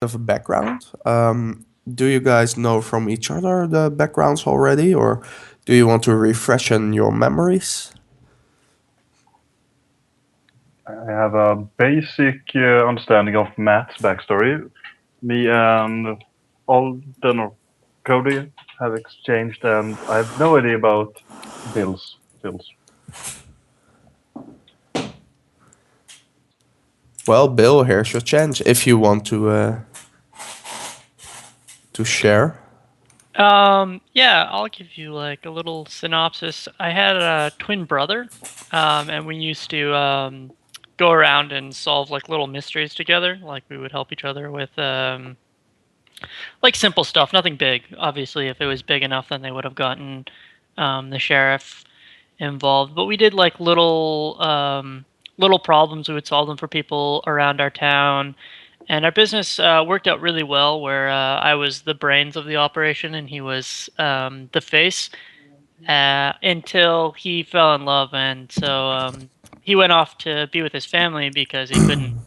of a background. Do you guys know from each other the backgrounds already, or do you want to refreshen your memories? I have a basic understanding of Matt's backstory. Me and Alden or Cody have exchanged, and I have no idea about Bill's. Well, Bill, here's your chance if you want to share. Yeah, I'll give you like a little synopsis. I had a twin brother, and we used to go around and solve like little mysteries together. Like we would help each other with like simple stuff, nothing big. Obviously, if it was big enough, then they would have gotten the sheriff involved. But we did like little problems. We would solve them for people around our town, and our business worked out really well. Where I was the brains of the operation, and he was the face. Until he fell in love, and so he went off to be with his family because he couldn't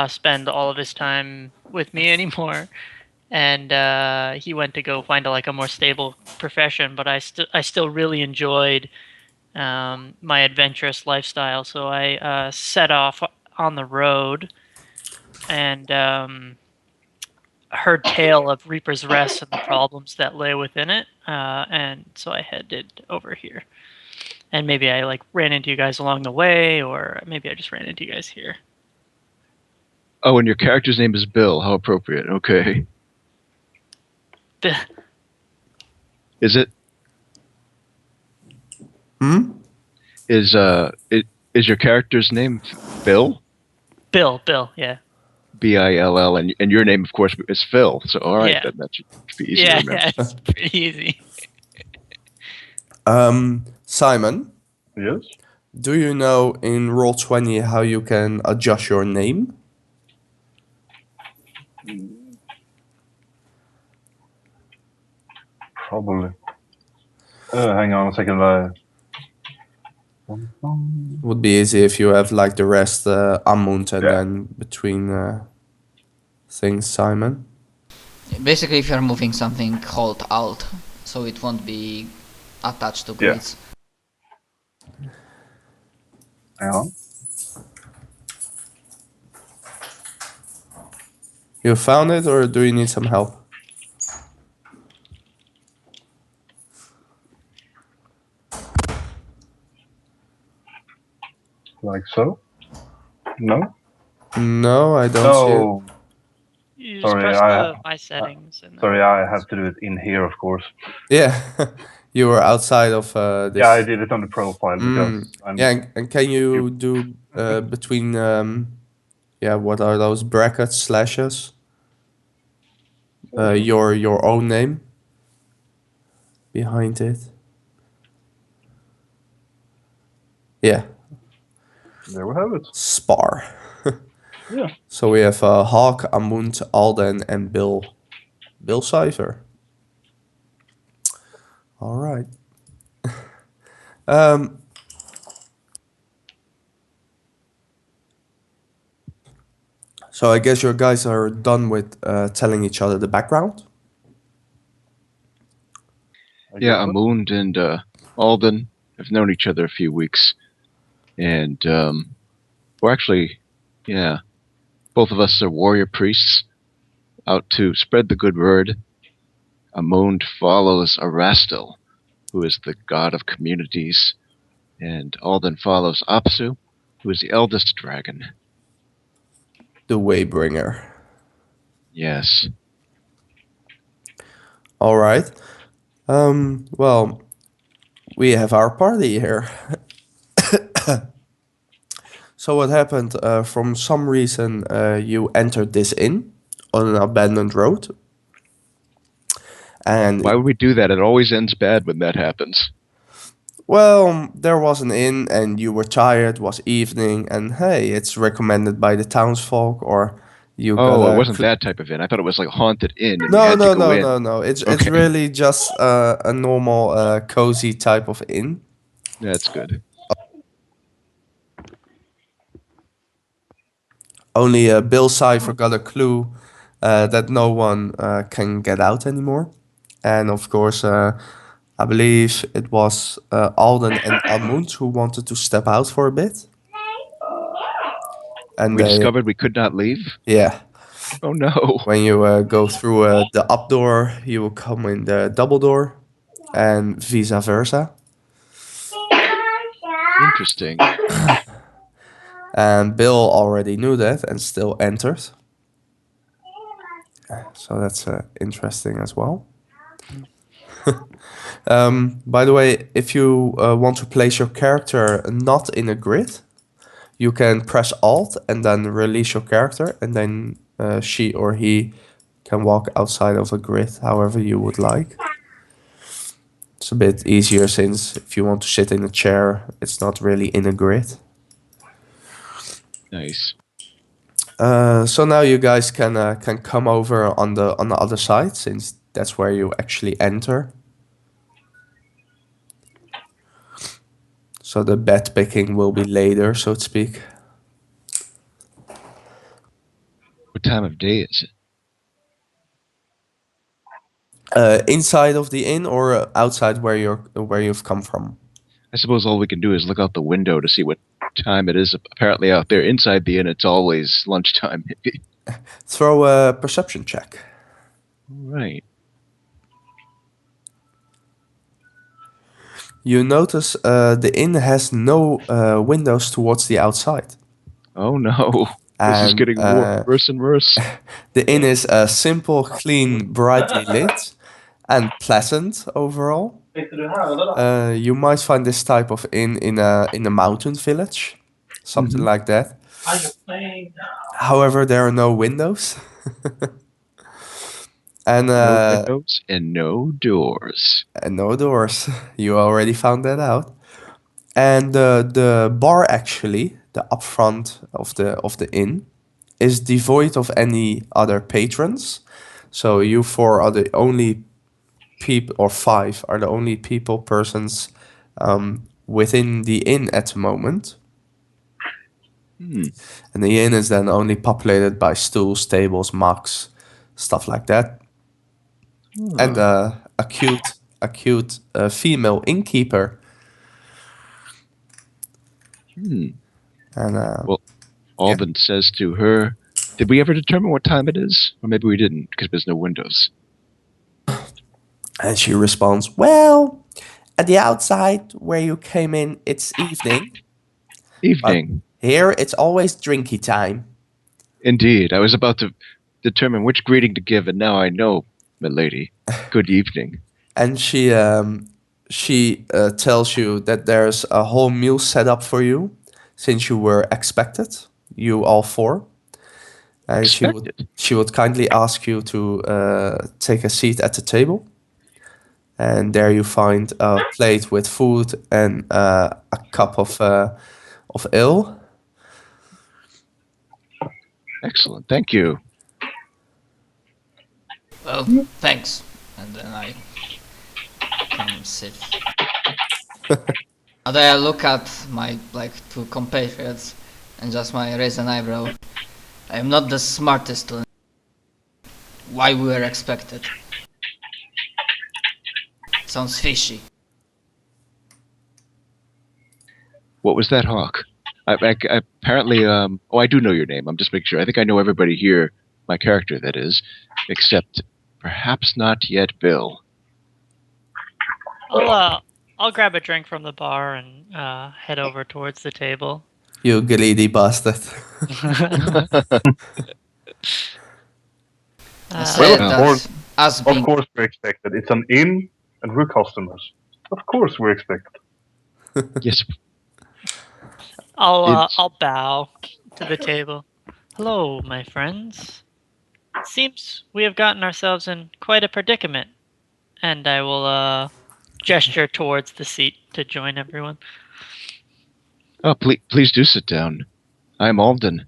spend all of his time with me anymore. And he went to go find like a more stable profession. But I still really enjoyed my adventurous lifestyle, so I set off on the road and heard tale of Reaper's Rest and the problems that lay within it, and so I headed over here. And maybe I like ran into you guys along the way, or maybe I just ran into you guys here. Oh, and your character's name is Bill. How appropriate. Okay. Is it? Is your character's name Bill? Bill, yeah. Bill, and your name, of course, is Phil. So, all right, Yeah. that should be easy to remember. Yeah, it's pretty easy. Simon, Yes. do you know in Roll20 how you can adjust your name? Probably. Hang on a second. Would be easy if you have like the rest unmount and then between things, Simon. Basically, if you're moving something, hold Alt, so it won't be attached to grids. Hang on. You found it, or do you need some help? Like so? No? No, I don't see it. You just press my settings. Sorry, I have to do it in here, of course. Yeah, you were outside of this. Yeah, I did it on the profile because and can you do between what are those brackets slashes? Your own name behind it. Yeah. There we have it. Spar. Yeah. So we have Hawk, Amund, Alden, and Bill Cipher. All right. So I guess your guys are done with telling each other the background. Yeah, Amund and Alden have known each other a few weeks, and we're actually, both of us are warrior priests out to spread the good word. Amund follows Arastil, who is the god of communities, and Alden follows Apsu, who is the eldest dragon. The Waybringer. Yes. All right. Well, we have our party here. So what happened? From some reason, you entered this inn on an abandoned road. And why would we do that? It always ends bad when that happens. Well, there was an inn and you were tired, was evening, and hey, it's recommended by the townsfolk, or you it wasn't that type of inn. I thought it was like a haunted inn. And No. It's really just a normal, cozy type of inn. That's good. Only Bill Cipher got a clue that no one can get out anymore. And of course, I believe it was Alden and Almund who wanted to step out for a bit. And We they, discovered we could not leave. yeah, Oh no. when you go through the up door, you will come in the double door, and vice versa. Interesting. And Bill already knew that and still entered. So that's interesting as well. By the way, if you want to place your character not in a grid, you can press Alt and then release your character, and then she or he can walk outside of a grid however you would like. It's a bit easier since if you want to sit in a chair, it's not really in a grid. Nice. So now you guys can come over on the other side, since that's where you actually enter. So the bed picking will be later, so to speak. What time of day is it? Inside of the inn or outside where you've come from? I suppose all we can do is look out the window to see what time it is. Apparently out there inside the inn it's always lunchtime. Throw a perception check. Right. You notice the inn has no windows towards the outside. Oh no. This is And, getting worse and worse. The inn is simple, clean, brightly lit, and pleasant overall. You might find this type of inn in a mountain village, something like that. However, there are no windows. And No windows and no doors. and no doors. You already found that out. And the bar, actually, the upfront of the inn, is devoid of any other patrons. So you four are the only people, or five are the only persons within the inn at the moment. And the inn is then only populated by stools, tables, mugs, stuff like that. And a cute female innkeeper. And Well, Alden says to her, "Did we ever determine what time it is? Or maybe we didn't, because there's no windows." and she responds, "Well, at the outside where you came in, it's evening. Evening. Here, it's always drinky time." Indeed. I was about to determine which greeting to give, and now I know, milady. Good evening. And she tells you that there's a whole meal set up for you, since you were expected, you all four. And Expected? she would kindly ask you to take a seat at the table. And there you find a plate with food and a cup of ale. Excellent. Thank you. Well, thanks. And then I can sit. And then I look at my two compatriots and just my raise an eyebrow. I am not the smartest to why we were expected. Sounds fishy. What was that, Hawk? I apparently, I do know your name. I'm just making sure. I think I know everybody here, my character, that is, except perhaps not yet Bill. I'll grab a drink from the bar and head over towards the table. You greedy bastard. I said Well, that us Of being course we're expected. It's an inn, and we're customers. Of course we're expected. Yes. I'll bow to the table. Hello, my friends. Seems we have gotten ourselves in quite a predicament, and I will gesture towards the seat to join everyone. Oh, please do sit down. I'm Alden.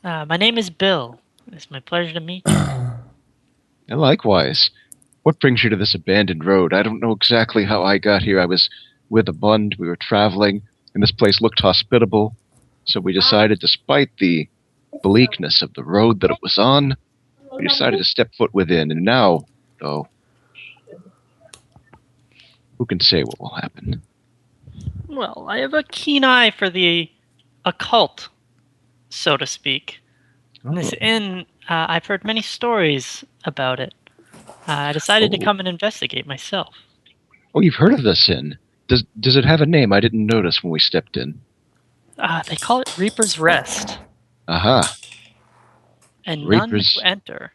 My name is Bill. It's my pleasure to meet you. And likewise. What brings you to this abandoned road? I don't know exactly how I got here. I was with a bund. We were traveling, and this place looked hospitable. So we decided, despite the bleakness of the road that it was on, we decided to step foot within, and now, though, who can say what will happen? Well, I have a keen eye for the occult, so to speak. This inn, I've heard many stories about it. I decided to come and investigate myself. Oh, you've heard of this inn? Does it have a name? I didn't notice when we stepped in. They call it Reaper's Rest. Aha. And Reaper's... none who enter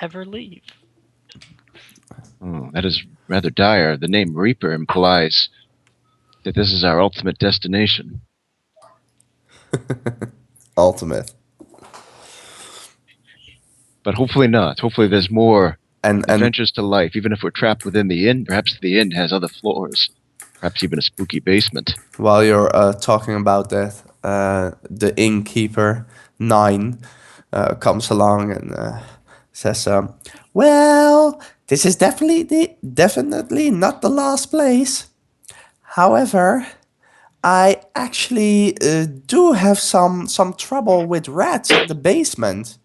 ever leave. Oh, that is rather dire. The name Reaper implies that this is our ultimate destination. Ultimate. But hopefully not. Hopefully there's more And adventures to life. Even if we're trapped within the inn, perhaps the inn has other floors. Perhaps even a spooky basement. while you're talking about that, the innkeeper 9 comes along and says, "Well, this is definitely not the last place. However, I actually do have some trouble with rats in the basement.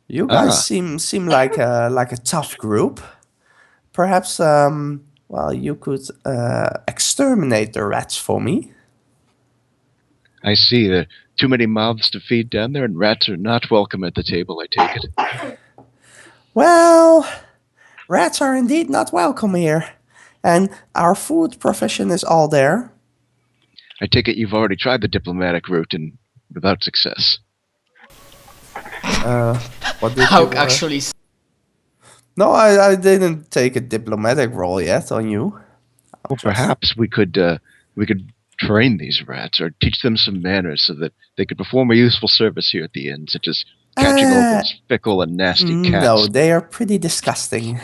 You guys seem like a tough group. Perhaps well, you could exterminate the rats for me." I see. There are too many mouths to feed down there, and rats are not welcome at the table, I take it. Well, rats are indeed not welcome here, and our food provision is all there. I take it you've already tried the diplomatic route and without success. What did How you, actually? No, I didn't take a diplomatic role yet on you. Well, perhaps we could train these rats or teach them some manners so that they could perform a useful service here at the inn, such as catching all those fickle and nasty cats. No, they are pretty disgusting.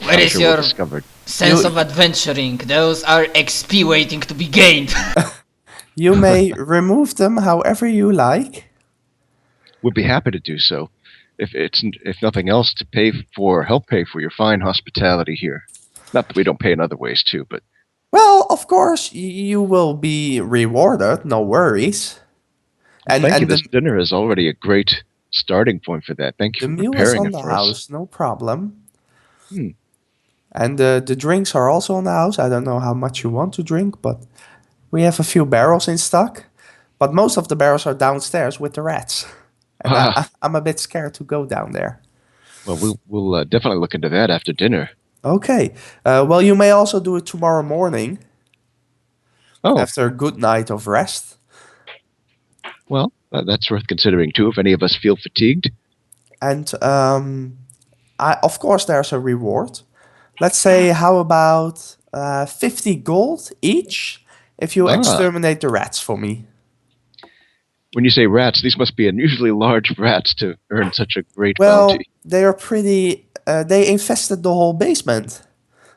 Where is we'll your discover. sense of adventuring? Those are XP waiting to be gained. You may remove them however you like. We'd be happy to do so, if nothing else, to help pay for your fine hospitality here. Not that we don't pay in other ways too, but Well, of course, you will be rewarded, no worries. And thank you. the, This dinner is already a great starting point for that. Thank you the for meal is preparing on it the for us. house, no problem. Hmm. And the drinks are also on the house. I don't know how much you want to drink, but we have a few barrels in stock. But most of the barrels are downstairs with the rats. And I'm a bit scared to go down there. Well, we'll definitely look into that after dinner. Okay. Well, you may also do it tomorrow morning. Oh, After a good night of rest. well, that's worth considering too. If any of us feel fatigued. And of course, there's a reward. Let's say, how about 50 gold each if you exterminate the rats for me? When you say rats, these must be unusually large rats to earn such a great Well, bounty. they are pretty... they infested the whole basement.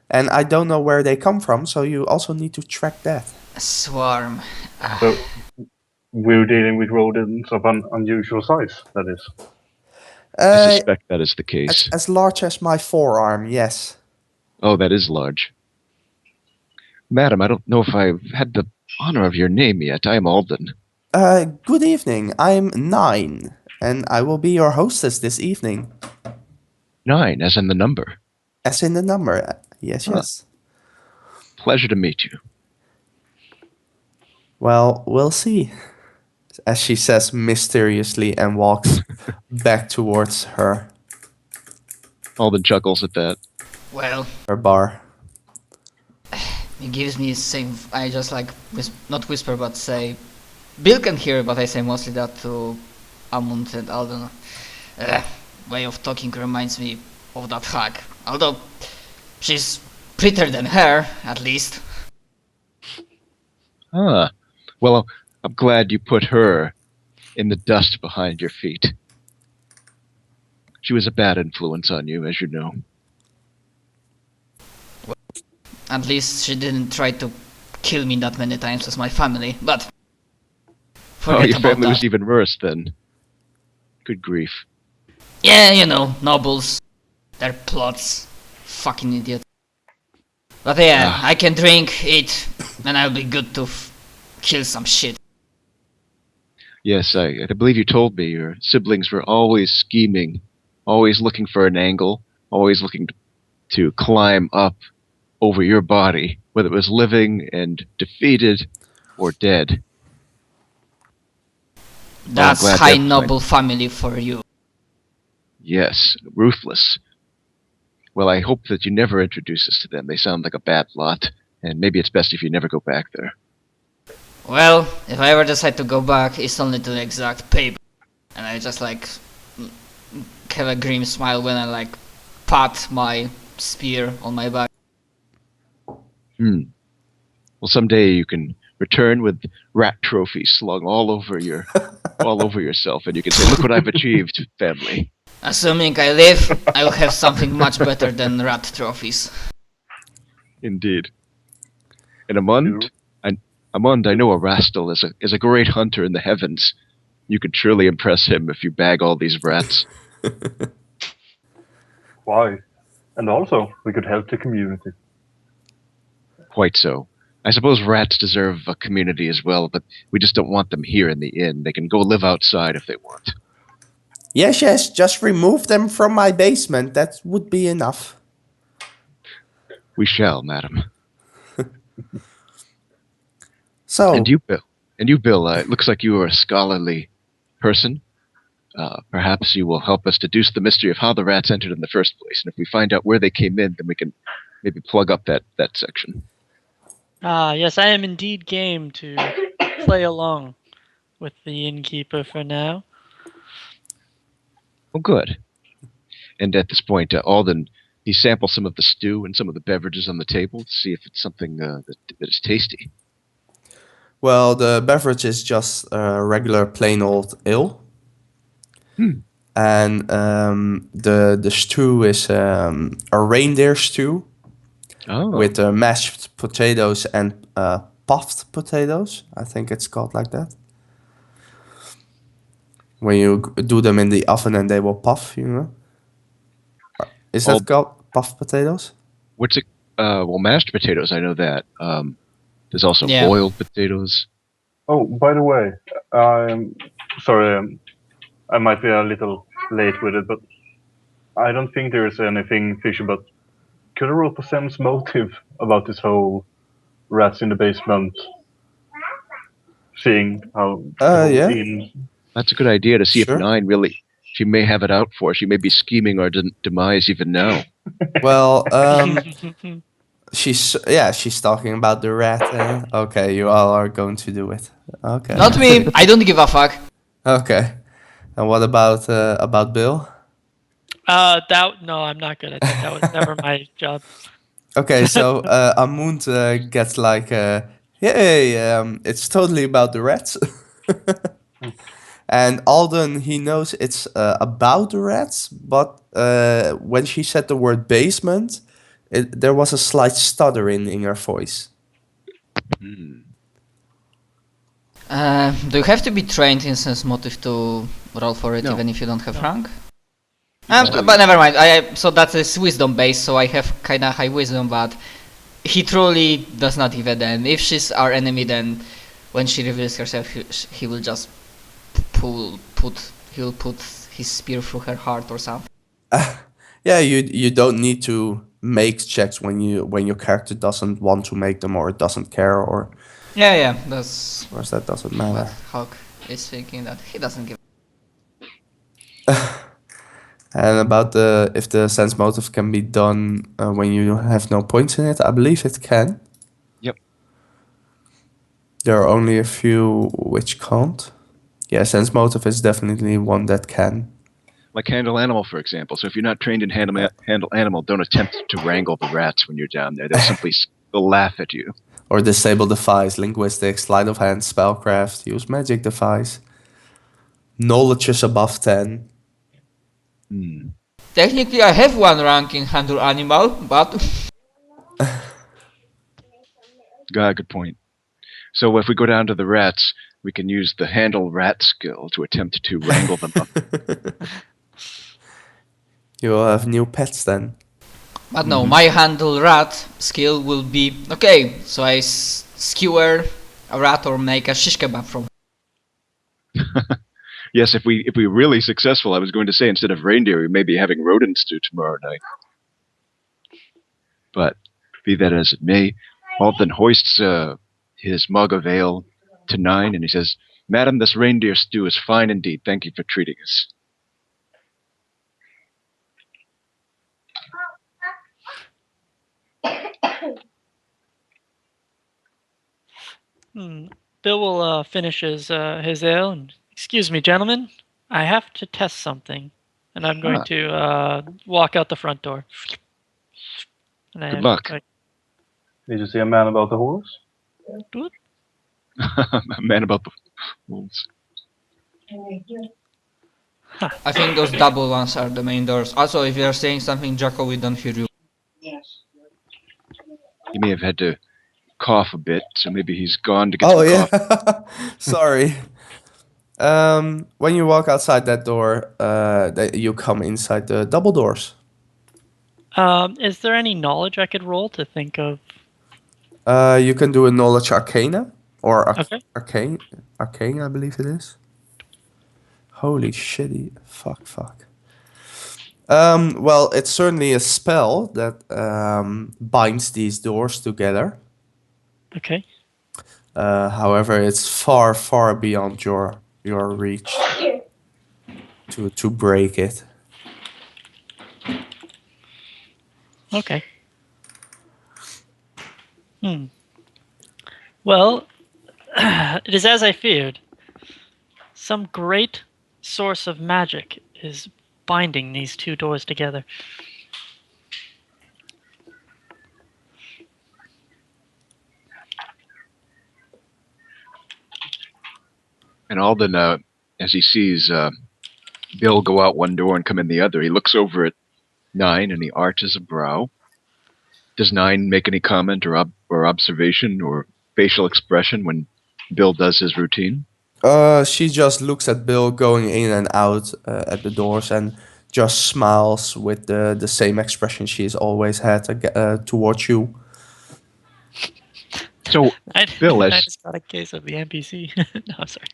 And I don't know where they come from, so you also need to track that. A swarm. So we're dealing with rodents of an unusual size, that is. I suspect that is the case. As large as my forearm, yes. Oh, that is large. Madam, I don't know if I've had the honor of your name yet. I am Alden. Good evening. I'm 9, and I will be your hostess this evening. 9, as in the number. As in the number, yes, yes. Pleasure to meet you. Well, we'll see. As she says mysteriously and walks back towards her Alden chuckles at that. Well, bar. it gives me the same. I just like not whisper, but say. Bill can hear, but I say mostly that to Amund and Alden. Way of talking reminds me of that hag. Although she's prettier than her, at least. Ah, well, I'm glad you put her in the dust behind your feet. She was a bad influence on you, as you know. Well, at least she didn't try to kill me that many times as my family, but... Oh, your family was even worse then. Good grief. Yeah, you know, nobles. Their plots. Fucking idiot. But yeah, I can drink, eat, and I'll be good to kill some shit. Yes, I believe you told me your siblings were always scheming, always looking for an angle, always looking to climb up over your body, whether it was living and defeated or dead. Well, I'm That's glad high they're fine. noble family for you. Yes, ruthless. Well, I hope that you never introduce us to them. They sound like a bad lot, and maybe it's best if you never go back there. Well, if I ever decide to go back, it's only to the exact paper. And I just like have a grim smile when I like pat my spear on my back. Well, someday you can return with rat trophies slung all over yourself, and you can say, "Look what I've achieved, family." Assuming I live, I will have something much better than rat trophies. Indeed. And Amund, I know Erastil is a great hunter in the heavens. You could surely impress him if you bag all these rats. Why? And also, we could help the community. Quite so. I suppose rats deserve a community as well, but we just don't want them here in the inn. They can go live outside if they want. Yes, just remove them from my basement. That would be enough. We shall, madam. So, And you, Bill, it looks like you are a scholarly person. Perhaps you will help us deduce the mystery of how the rats entered in the first place. And if we find out where they came in, then we can maybe plug up that section. Yes, I am indeed game to play along with the innkeeper for now. Well, good. And at this point, Alden, he samples some of the stew and some of the beverages on the table to see if it's something that is tasty. well, the beverage is just regular plain old ale. And the stew is a reindeer stew with mashed potatoes and puffed potatoes. I think it's called like that. When you do them in the oven and they will puff, you know. Is that called puffed potatoes? What's it? Well, mashed potatoes, I know that. There's also Yeah. boiled potatoes. Oh, by the way, sorry, I might be a little late with it, but I don't think there's anything fishy, but could I roll for Sam's motive about this whole rats in the basement? Seeing how Yeah. That's a good idea to see Sure. if Nine really, she may have it out for us. She may be scheming our demise even now. Well, she's talking about the rat. Okay, you all are going to do it. Okay. Not me, I don't give a fuck. Okay. And what about Bill? No, I'm not good at that. That was never my job. Okay, so Amund gets like, hey, it's totally about the rats. And Alden, he knows it's about the rats, but when she said the word basement, there was a slight stuttering in her voice. Do you have to be trained in sense motive to roll for it, No. even if you don't have rank? But never mind. So that is wisdom based, so I have kinda high wisdom, but he truly does not even then. If she's our enemy, then when she reveals herself, he will just he'll put his spear through her heart or something. Yeah, you don't need to make checks when your character doesn't want to make them or doesn't care or. Yeah, that's Of course, that doesn't what matter. Hawk is thinking, that he doesn't give. And about if the sense motive can be done when you have no points in it, I believe it can. Yep. There are only a few which can't. Yeah, sense motive is definitely one that can. Like handle animal, for example. So if you're not trained in handle animal, don't attempt to wrangle the rats when you're down there. They'll laugh at you. Or disable device, linguistics, sleight of hand, spellcraft, use magic device. Knowledge is above 10. Technically, I have one rank in handle animal, but Good point. So if we go down to the rats, we can use the handle rat skill to attempt to wrangle them up. You will have new pets then. But no, my handle rat skill will be okay. So I skewer a rat or make a shish kebab from. Yes, if we're really successful, I was going to say instead of reindeer, we may be having rodent stew tomorrow night. But be that as it may, Alden hoists his mug of ale to Nine, and he says, "Madam, this reindeer stew is fine indeed. Thank you for treating us." Bill will finish his ale and, excuse me, gentlemen, I have to test something, and I'm going to walk out the front door. And Good luck. Did you see a man about the horse? Man about the wolves. I think those double ones are the main doors. Also, if you're saying something, Jocko, we don't hear you. He may have had to cough a bit, so maybe he's gone to get Oh some yeah, coffee. sorry. When you walk outside that door, you come inside the double doors. Is there any knowledge I could roll to think of? You can do a knowledge arcana or Okay. arcane, I believe it is. Holy shitty, fuck. Well, it's certainly a spell that binds these doors together. Okay. However, it's far beyond your reach to break it. Okay. Well, it is as I feared. Some great source of magic is binding these two doors together. And Alden, as he sees Bill go out one door and come in the other, he looks over at Nine and he arches a brow. Does Nine make any comment or observation or facial expression when Bill does his routine? She just looks at Bill going in and out at the doors and just smiles with the same expression she's always had towards you. So, Bill, I just got a case of the NPC. No, I'm sorry.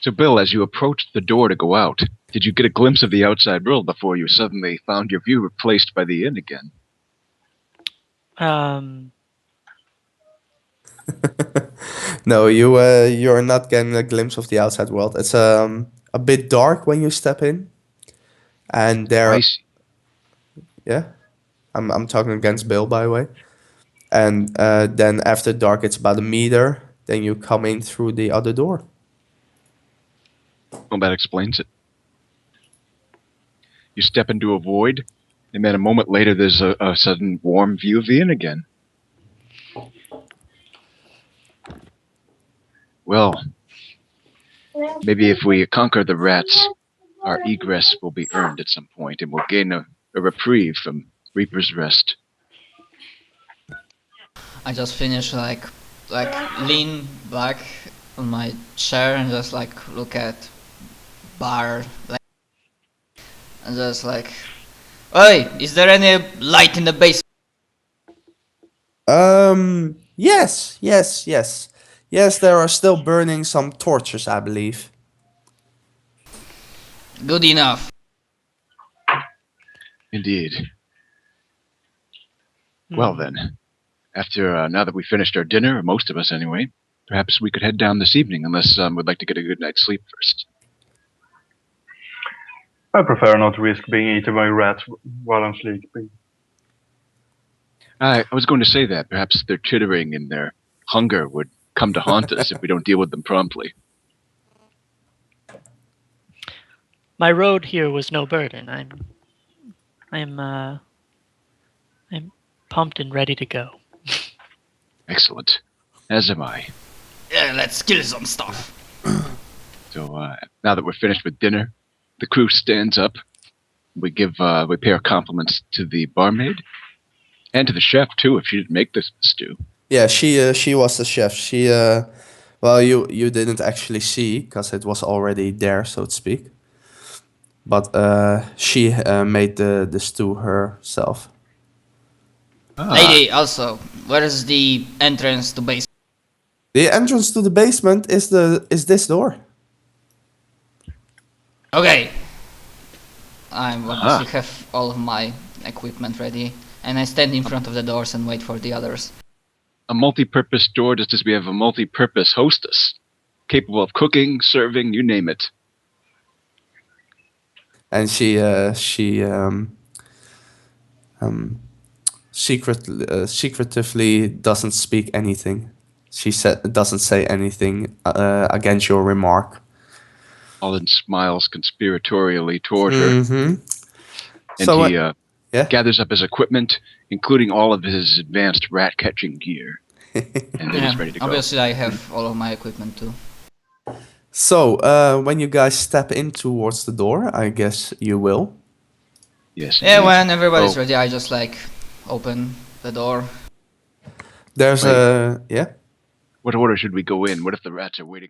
So, Bill, as you approached the door to go out, did you get a glimpse of the outside world before you suddenly found your view replaced by the inn again? No, you're not getting a glimpse of the outside world. It's a bit dark when you step in, and there. I see. Yeah, I'm talking against Bill, by the way. And then after dark, it's about a meter. Then you come in through the other door. Well, that explains it. You step into a void, and then a moment later, there's a sudden warm view of the inn again. Well, maybe if we conquer the rats, our egress will be earned at some point, and we'll gain a reprieve from Reaper's Rest. I just finish like lean back on my chair and just like look at bar like, and just like, "Hey, is there any light in the basement?" Yes, there are still burning some torches, I believe. Good enough. Indeed. Well then, after now that we finished our dinner, or most of us anyway, perhaps we could head down this evening, unless we'd like to get a good night's sleep first. I prefer not to risk being eaten by rats while I'm sleeping. I was going to say that. Perhaps their chittering and their hunger would come to haunt us if we don't deal with them promptly. My road here was no burden. I'm pumped and ready to go. Excellent. As am I. Yeah, let's kill some stuff. So now that we're finished with dinner, the crew stands up. We pay our compliments to the barmaid and to the chef too, if she didn't make this stew. Yeah, she was the chef. She well, you didn't actually see because it was already there, so to speak. But she made the stew herself. Lady, also, where is the entrance to base? The entrance to the basement is this door. Okay. I Aha. obviously have all of my equipment ready, and I stand in front of the doors and wait for the others. A multi-purpose door, just as we have a multi-purpose hostess, capable of cooking, serving, you name it. And secretively doesn't speak anything. She doesn't say anything against your remark. Alden smiles conspiratorially toward her, Mm-hmm. and So he yeah. gathers up his equipment, including all of his advanced rat-catching gear, and then he's ready to go. Obviously, I have all of my equipment too. So when you guys step in towards the door, I guess you will. Yes. Yeah, indeed. when everybody's Oh, ready, I just like open the door. There's Wait. a yeah. What order should we go in? What if the rats are waiting?